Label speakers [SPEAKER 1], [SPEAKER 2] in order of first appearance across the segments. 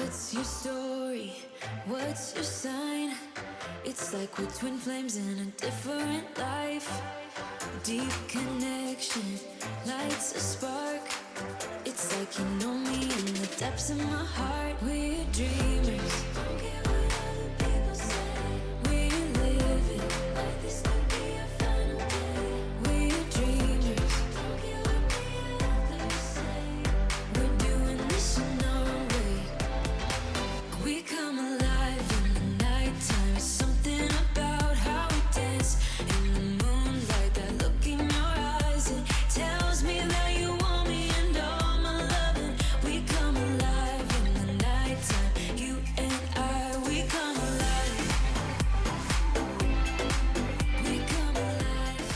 [SPEAKER 1] What's your story? What's your sign? It's like we're twin flames in a different life. Deep connection lights a spark. It's like you know me in the depths of my heart. We're dreamers. Don't care what other people say. We're living like this could be our final day. We're dreamers. Don't care what the others say. We're doing this in our own way. We come alive in the nighttime. It's something about how we dance in the moonlight. That look in your eyes, it tells me that you want me and all my loving. We come alive in the nighttime. You and I, we come alive. We come alive.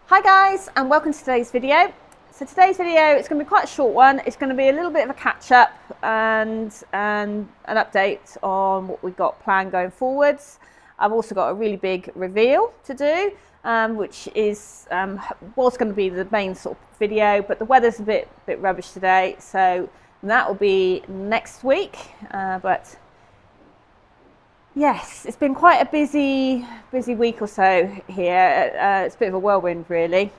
[SPEAKER 2] Hi guys, and welcome to today's video. So today's video, it's going to be quite a short one. It's going to be a little bit of a catch up and an update on what we've got planned going forwards. I've also got a really big reveal to do, which is was going to be the main sort of video, but the weather's a bit rubbish today, so that will be next week. But yes, it's been quite a busy week or so here. It's a bit of a whirlwind really,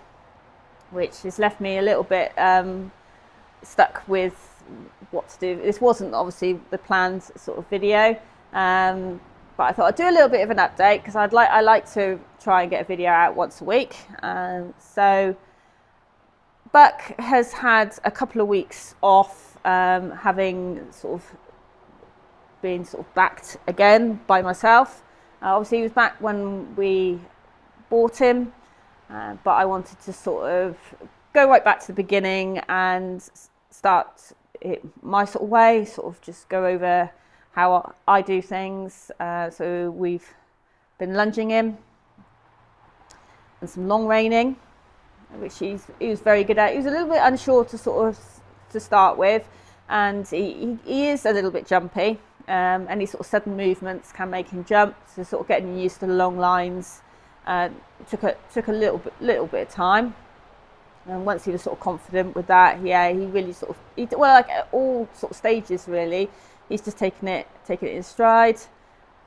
[SPEAKER 2] which has left me a little bit stuck with what to do. This wasn't obviously the planned sort of video, but I thought I'd do a little bit of an update because I like to try and get a video out once a week. So Buck has had a couple of weeks off, having sort of been sort of backed again by myself. Obviously he was back when we bought him, but I wanted to sort of go right back to the beginning and start it my sort of way, sort of just go over how I do things. So we've been lunging him and some long reining, which he was very good at. He was a little bit unsure to start with, and he is a little bit jumpy. Any sort of sudden movements can make him jump, so sort of getting used to the long lines took a little bit of time. And once he was sort of confident with that, yeah, he really sort of, like at all sort of stages really, he's just taking it in stride.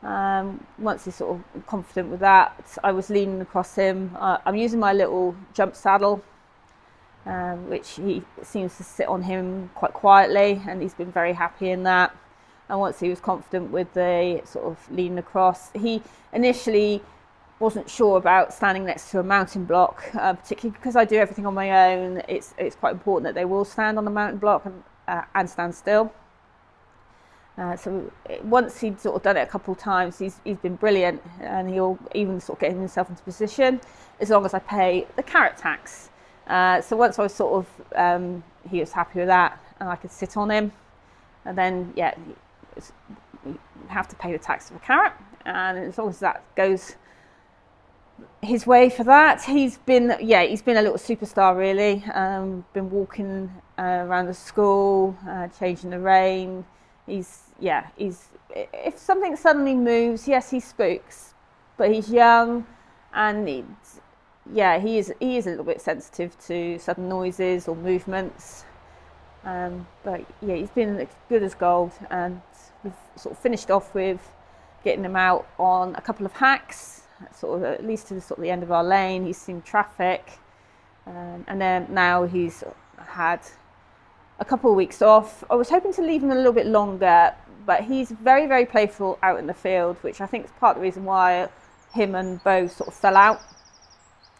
[SPEAKER 2] Once he's sort of confident with that, I was leaning across him. I'm using my little jump saddle, which he seems to sit on him quite quietly, and he's been very happy in that. And once he was confident with the sort of leaning across, he initially wasn't sure about standing next to a mountain block, particularly because I do everything on my own. It's quite important that they will stand on the mountain block and stand still. So once he'd sort of done it a couple of times, he's been brilliant, and he'll even sort of get himself into position as long as I pay the carrot tax. So once I was sort of, he was happy with that, and I could sit on him, and then yeah, you have to pay the tax for the carrot, and as long as that goes his way for that, he's been a little superstar really. Been walking around the school, changing the rein. He's if something suddenly moves, yes, he spooks, but he's young, and he is a little bit sensitive to sudden noises or movements. But yeah, he's been good as gold, and we've sort of finished off with getting him out on a couple of hacks, sort of at least to the sort of the end of our lane. He's seen traffic, and then now he's had a couple of weeks off. I was hoping to leave him a little bit longer, but he's very, very playful out in the field, which I think is part of the reason why him and Bo sort of fell out.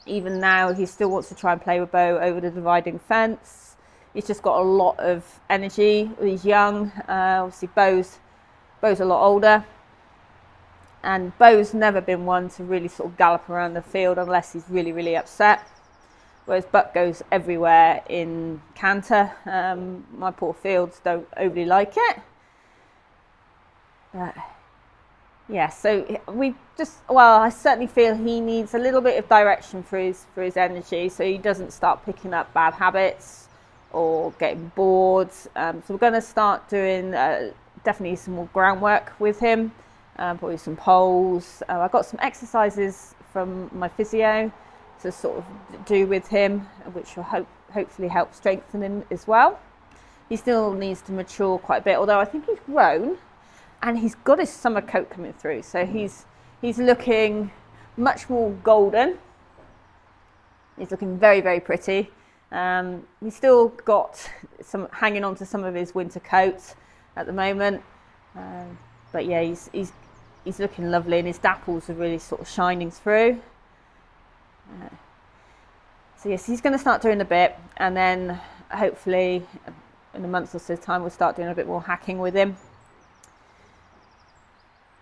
[SPEAKER 2] Even now, he still wants to try and play with Bo over the dividing fence. He's just got a lot of energy. He's young. Obviously, Bo's a lot older, and Bo's never been one to really sort of gallop around the field unless he's really, really upset. Whereas Buck goes everywhere in canter. My poor fields don't overly like it. Yeah, so I certainly feel he needs a little bit of direction for his energy, so he doesn't start picking up bad habits or getting bored. So we're going to start doing definitely some more groundwork with him, probably some poles. I got some exercises from my physio to sort of do with him, which will hopefully help strengthen him as well. he still needs to mature quite a bit, although I think he's grown and he's got his summer coat coming through. So he's looking much more golden. He's looking very, very pretty. He's still got some hanging on to some of his winter coats at the moment. But yeah, he's looking lovely, and his dapples are really sort of shining through. So yes, he's going to start doing a bit, and then hopefully in a month or so's time we'll start doing a bit more hacking with him.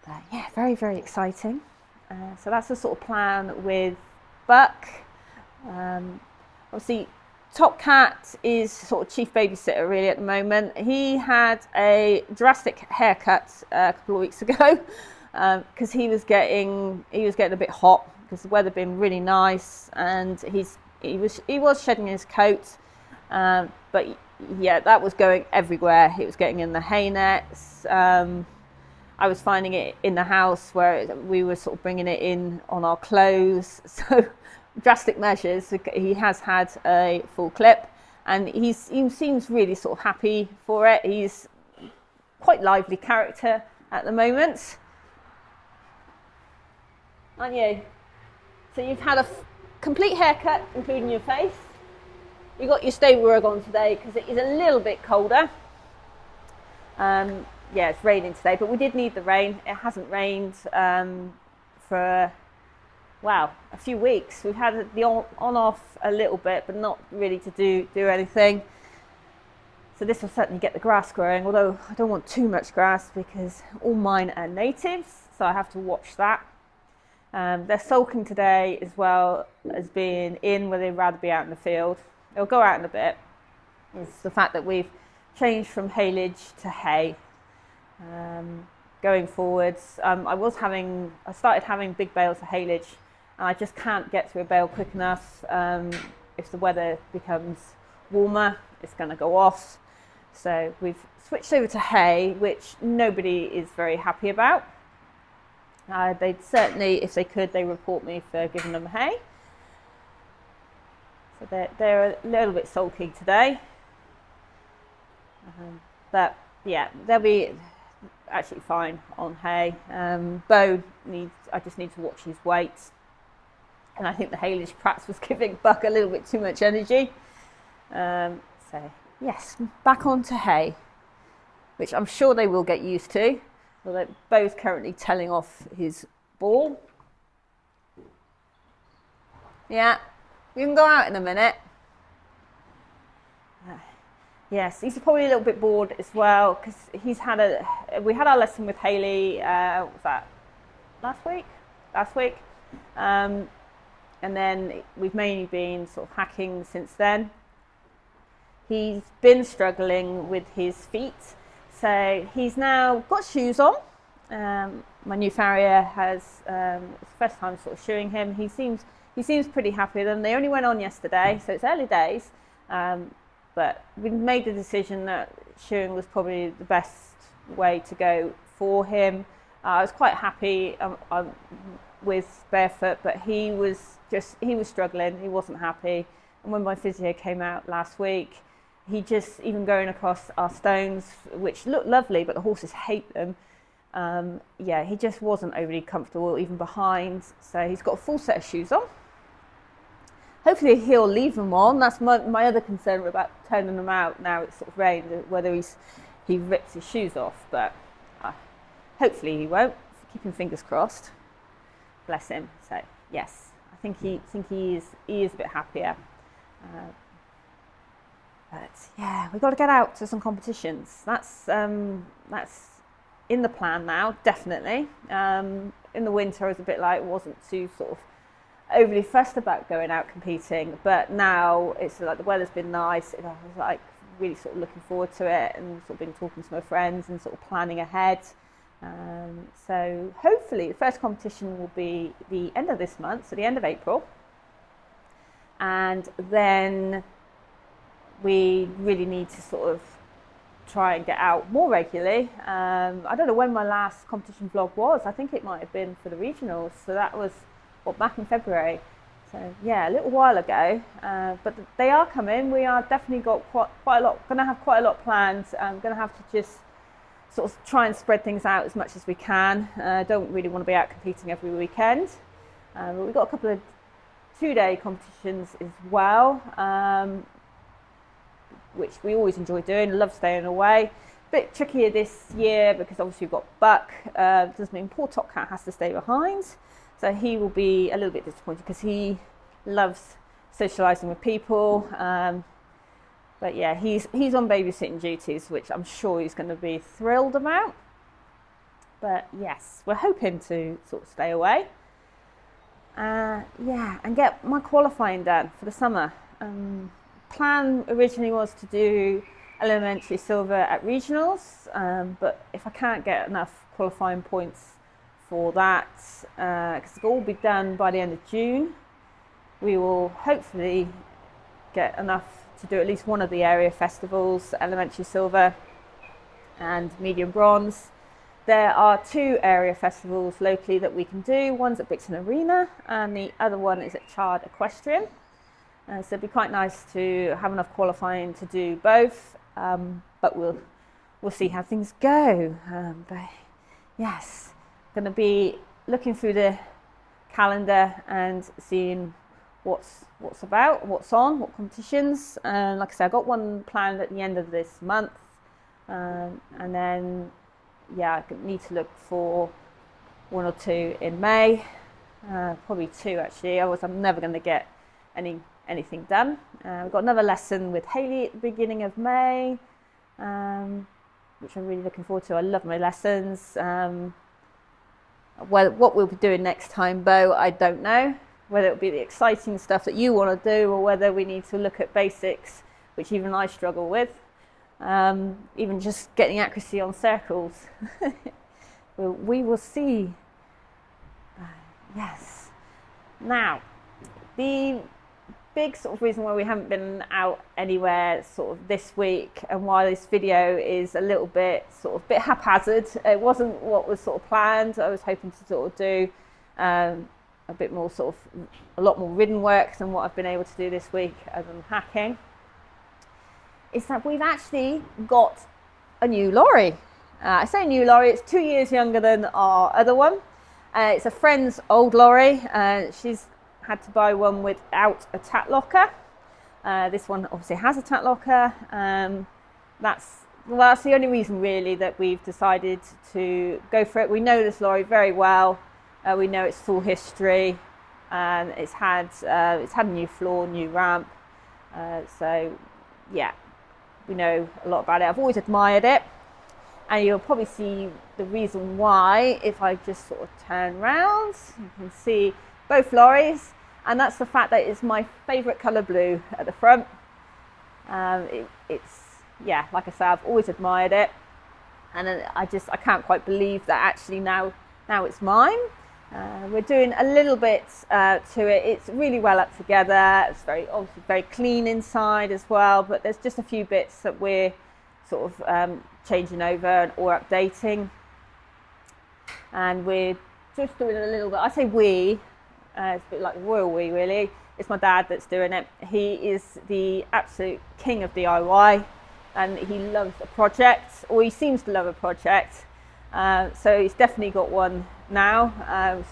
[SPEAKER 2] But yeah, very, very exciting. So that's the sort of plan with Buck. Obviously, Top Cat is sort of chief babysitter really at the moment. He had a drastic haircut a couple of weeks ago because he was getting a bit hot because the weather had been really nice, and he was shedding his coat, but yeah, that was going everywhere. It was getting in the hay nets. I was finding it in the house where we were sort of bringing it in on our clothes. So drastic measures. He has had a full clip, and he seems really sort of happy for it. He's quite lively character at the moment, aren't you? So you've had a complete haircut, including your face. You got your stable rug on today because it is a little bit colder. Yeah, it's raining today, but we did need the rain. It hasn't rained for a few weeks. We've had the on-off a little bit, but not really to do anything. So this will certainly get the grass growing, although I don't want too much grass because all mine are natives, so I have to watch that. They're sulking today as well as being in where they'd rather be out in the field. They'll go out in a bit. It's the fact that we've changed from haylage to hay. Going forwards, I started having big bales of haylage, and I just can't get through a bale quick enough. If the weather becomes warmer, it's going to go off. So we've switched over to hay, which nobody is very happy about. They'd certainly, if they could, they report me for giving them hay. So they're a little bit sulky today. But yeah, they'll be actually fine on hay. I just need to watch his weight. And I think the haylage perhaps was giving Buck a little bit too much energy. So yes, back onto hay, which I'm sure they will get used to. Well, Bo's currently telling off his ball. Yeah, we can go out in a minute. Yes, he's probably a little bit bored as well because we had our lesson with Hayley. What was that? Last week. And then we've mainly been sort of hacking since then. He's been struggling with his feet. So he's now got shoes on. My new farrier it's the first time sort of shoeing him. He seems pretty happy with them. They only went on yesterday, so it's early days. But we made the decision that shoeing was probably the best way to go for him. I was quite happy with barefoot, but he was struggling. He wasn't happy. And when my physio came out last week, he just, even going across our stones, which look lovely, but the horses hate them. He just wasn't overly comfortable, even behind. So he's got a full set of shoes on. Hopefully he'll leave them on. That's my other concern about turning them out now it's sort of rained, whether he rips his shoes off. But hopefully he won't. Keeping fingers crossed. Bless him. So yes, I think he is a bit happier. But yeah, we've got to get out to some competitions. That's in the plan now, definitely. In the winter, I was a bit like, wasn't too sort of overly fussed about going out competing, but now it's like the weather's been nice. I was like really sort of looking forward to it, and sort of been talking to my friends and sort of planning ahead. So hopefully the first competition will be the end of this month, so the end of April, and then we really need to sort of try and get out more regularly. I don't know when my last competition vlog was. I think it might have been for the regionals. So that was back in February. So yeah, a little while ago, but they are coming. We are definitely got quite a lot. Going to have quite a lot planned. I'm going to have to just sort of try and spread things out as much as we can. Don't really want to be out competing every weekend. But we've got a couple of 2-day competitions as well, which we always enjoy doing. Love staying away. Bit trickier this year because obviously we've got Buck. Does mean poor Top Cat has to stay behind. So he will be a little bit disappointed because he loves socialising with people. But yeah, he's on babysitting duties, which I'm sure he's going to be thrilled about. But yes, we're hoping to sort of stay away. Yeah, and get my qualifying done for the summer. Plan originally was to do elementary silver at regionals, but if I can't get enough qualifying points for that, because it'll all be done by the end of June, we will hopefully get enough to do at least one of the area festivals, elementary silver and medium bronze. There are 2 area festivals locally that we can do. One's at Bixton Arena and the other one is at Chard Equestrian. So it'd be quite nice to have enough qualifying to do both, but we'll see how things go. But yes, going to be looking through the calendar and seeing what's about, what's on, what competitions. And like I said, I've got one planned at the end of this month, and then yeah, I need to look for 1 or 2 in May, probably 2 actually. Otherwise, I'm never going to get anything done. We've got another lesson with Hayley at the beginning of May, which I'm really looking forward to. I love my lessons. What we'll be doing next time, Bo, I don't know. Whether it'll be the exciting stuff that you want to do or whether we need to look at basics, which even I struggle with. Even just getting accuracy on circles. We will see. Yes. Now, the big sort of reason why we haven't been out anywhere sort of this week, and why this video is a little bit bit haphazard. It wasn't what was sort of planned. I was hoping to sort of do a bit more a lot more ridden work than what I've been able to do this week other than hacking. Is that we've actually got a new lorry. I say new lorry, it's 2 years younger than our other one. It's a friend's old lorry. She's had to buy one without a tat locker. This one obviously has a tat locker. That's the only reason really that we've decided to go for it. We know this lorry very well. We know its full history, and it's had a new floor, new ramp. So yeah, we know a lot about it. I've always admired it, and you'll probably see the reason why if I just sort of turn round. You can see both lorries, and that's the fact that it's my favourite colour blue at the front. It's yeah, like I say, I've always admired it, and I can't quite believe that actually now it's mine. We're doing a little bit to it. It's really well up together. It's obviously very clean inside as well, but there's just a few bits that we're sort of changing over or updating. And we're just doing a little bit, I say we, it's a bit like the royal we really. It's my dad that's doing it. He is the absolute king of DIY, and he loves a project, or he seems to love a project. So he's definitely got one now.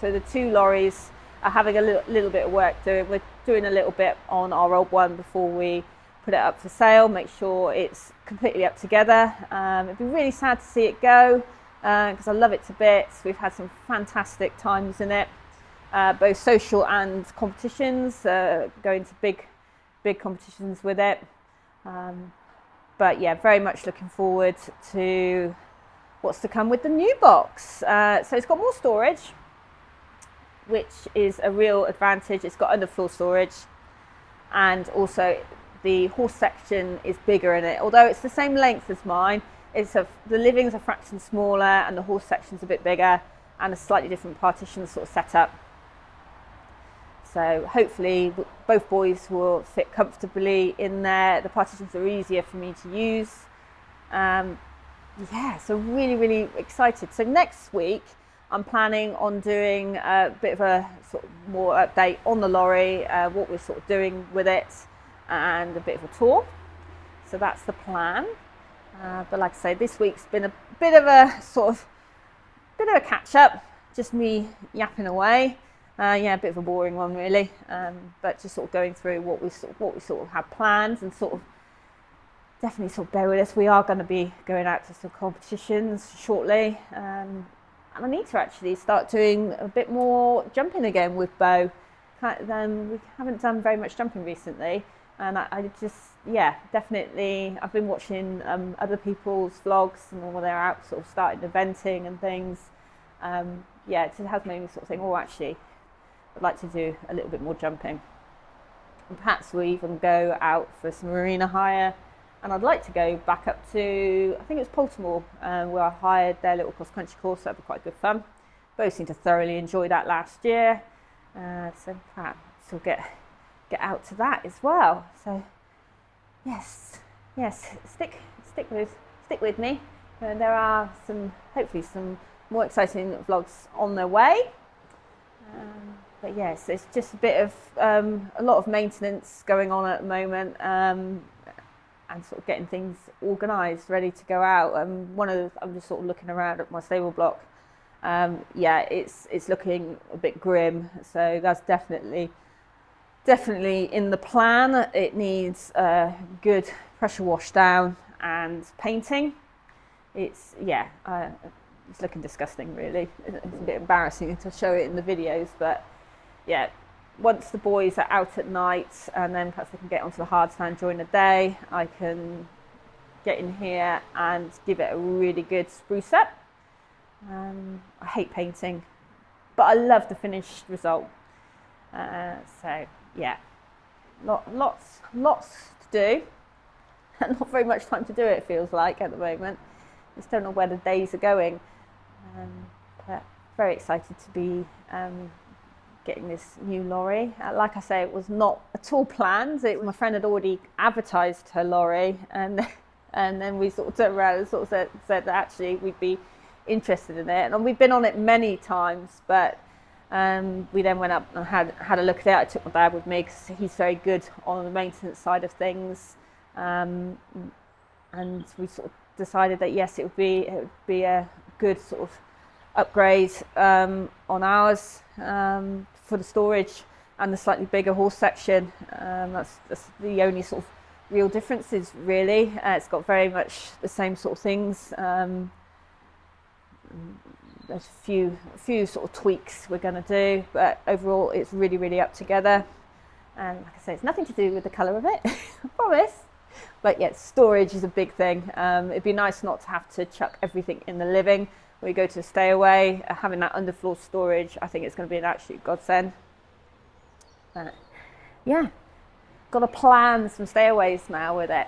[SPEAKER 2] So the 2 lorries are having a little bit of work doing. We're doing a little bit on our old one before we put it up for sale, make sure it's completely up together. It'd be really sad to see it go, because I love it to bits. We've had some fantastic times in it, both social and competitions, going to big competitions with it. But yeah, very much looking forward to what's to come with the new box. So it's got more storage, which is a real advantage. It's got underfloor storage, and also the horse section is bigger in it. Although it's the same length as mine, the living's a fraction smaller and the horse section's a bit bigger, and a slightly different partition sort of set up. So hopefully both boys will fit comfortably in there. The partitions are easier for me to use. Yeah, so really, really excited. So next week I'm planning on doing a bit of a sort of more update on the lorry, what we're sort of doing with it, and a bit of a tour. So that's the plan. But like I say, this week's been a bit of a catch up, just me yapping away. A bit of a boring one really, but just sort of going through what we sort of have planned, and sort of definitely sort of bear with us. We are going to be going out to some competitions shortly, and I need to actually start doing a bit more jumping again with Bo. We haven't done very much jumping recently, and I just, definitely, I've been watching other people's vlogs and when they're out sort of starting eventing and things. It has made me sort of think, oh, actually, I'd like to do a little bit more jumping. And perhaps we even go out for some arena hire. And I'd like to go back up to, I think it's Baltimore, where I hired their little cross-country course. That'd be quite good fun. Both seemed to thoroughly enjoy that last year. So perhaps we'll get out to that as well. So yes, stick with me. There are hopefully some more exciting vlogs on their way. But yes, it's just a bit of a lot of maintenance going on at the moment, and sort of getting things organised, ready to go out. I'm just sort of looking around at my stable block. It's looking a bit grim. So that's definitely in the plan. It needs a good pressure wash down and painting. It's looking disgusting really. It's a bit embarrassing to show it in the videos, but once the boys are out at night, and then perhaps they can get onto the hardstand during the day, I can get in here and give it a really good spruce up. I hate painting, but I love the finished result. Lots to do, and not very much time to do it, it feels like at the moment. Just don't know where the days are going, but very excited to be getting this new lorry. Like I say, it was not at all planned. My friend had already advertised her lorry, and then we sort of turned around and sort of said that actually we'd be interested in it. And we've been on it many times, but we then went up and had a look at it. I took my dad with me because he's very good on the maintenance side of things, and we sort of decided that yes, it would be a good sort of upgrade on ours for the storage and the slightly bigger horse section. That's the only sort of real differences really. It's got very much the same sort of things. There's a few sort of tweaks we're going to do, but overall it's really up together. And like I say, it's nothing to do with the colour of it, I promise. But yeah, storage is a big thing. It'd be nice not to have to chuck everything in the living. We go to stay away, having that underfloor storage, I think it's going to be an absolute godsend. Got to plan some stayaways now with it.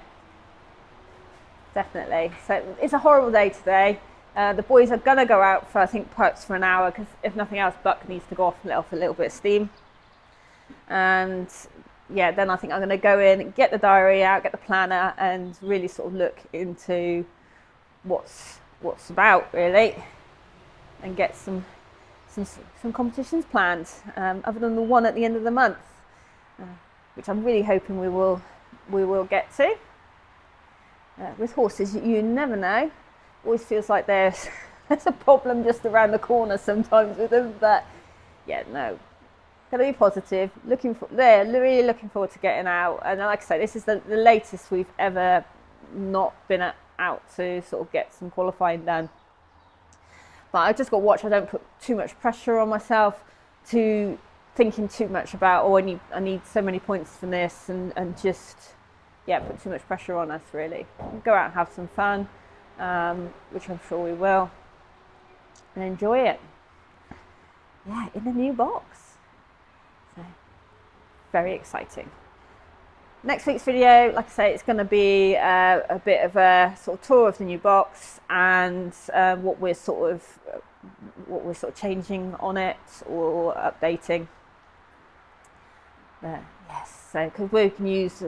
[SPEAKER 2] Definitely. So it's a horrible day today. The boys are going to go out for, I think, perhaps for an hour, because if nothing else, Buck needs to go off and let off a little bit of steam. And then I think I'm going to go in, get the diary out, get the planner, and really sort of look into what's about really, and get some competitions planned, other than the one at the end of the month, which I'm really hoping we will get to. With horses, you never know. Always feels like there's a problem just around the corner sometimes with them, but gotta be positive. Really looking forward to getting out. And like I say, this is the latest we've ever not been out to sort of get some qualifying done. But I just got to watch I don't put too much pressure on myself, to thinking too much about, I need so many points from this, and just put too much pressure on us really. Go out and have some fun, which I'm sure we will, and enjoy it. In the new box. So very exciting. Next week's video, like I say, it's going to be a bit of a sort of tour of the new box, and what we're sort of changing on it or updating. So because we can use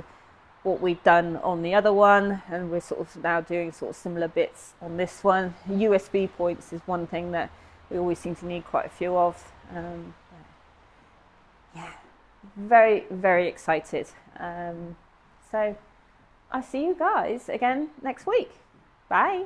[SPEAKER 2] what we've done on the other one, and we're sort of now doing sort of similar bits on this one. USB points is one thing that we always seem to need quite a few of. Yeah, very, very excited. So I'll see you guys again next week. Bye.